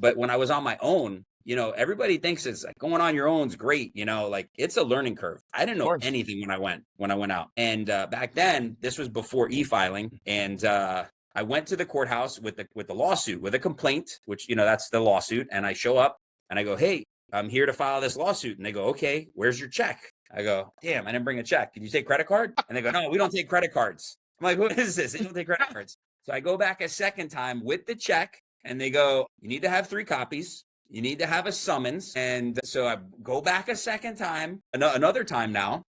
But when I was on my own, everybody thinks it's like going on your own is great. Like it's a learning curve. I didn't Of know course. anything when I went out. And back then, this was before e-filing. And I went to the courthouse with the lawsuit, with a complaint, which, that's the lawsuit. And I show up and I go, hey, I'm here to file this lawsuit. And they go, okay, where's your check? I go, damn, I didn't bring a check. Did you take credit card? And they go, no, we don't take credit cards. I'm like, what is this? They don't take credit cards. So I go back a second time with the check and they go, you need to have 3 copies. You need to have a summons. And so I go back a second time, another time now.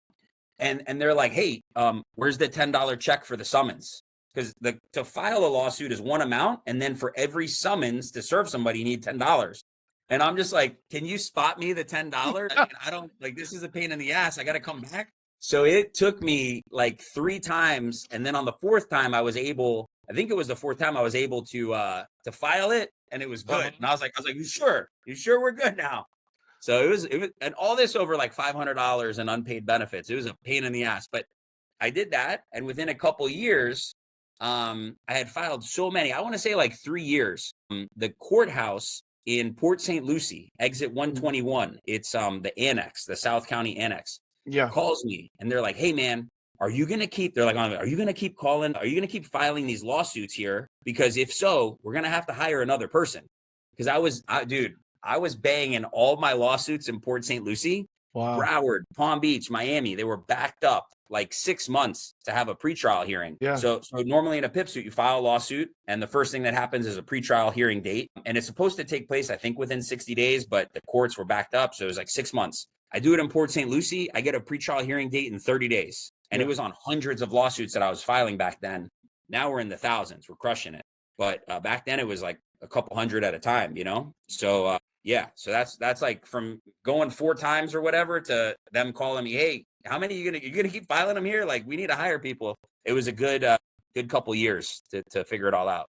And they're like, hey, where's the $10 check for the summons? Because to file a lawsuit is one amount. And then for every summons to serve somebody, you need $10. And I'm just like, can you spot me the $10? I don't like, this is a pain in the ass. I got to come back. So it took me like 3 times. And then on the 4th time, I think it was the 4th time I was able to file it, and it was good. And I was like, you sure we're good now? So it was, and all this over like $500 in unpaid benefits. It was a pain in the ass, but I did that. And within a couple years, I had filed so many, I want to say like 3 years. The courthouse in Port St. Lucie, exit 121. It's the annex, the South County annex. Yeah. Calls me and they're like, hey man, are you going to keep calling? Are you going to keep filing these lawsuits here? Because if so, we're going to have to hire another person. Because I was banging all my lawsuits in Port St. Lucie, Wow. Broward, Palm Beach, Miami. They were backed up like 6 months to have a pretrial hearing. Yeah. So normally in a PIP suit, you file a lawsuit and the first thing that happens is a pretrial hearing date. And it's supposed to take place, I think, within 60 days, but the courts were backed up. So it was like 6 months. I do it in Port St. Lucie. I get a pretrial hearing date in 30 days. And it was on hundreds of lawsuits that I was filing back then. Now we're in the thousands. We're crushing it. But back then it was like a couple hundred at a time, So so that's like from going 4 times or whatever to them calling me, hey, how many you're gonna keep filing them here? Like, we need to hire people. It was a good couple years to figure it all out.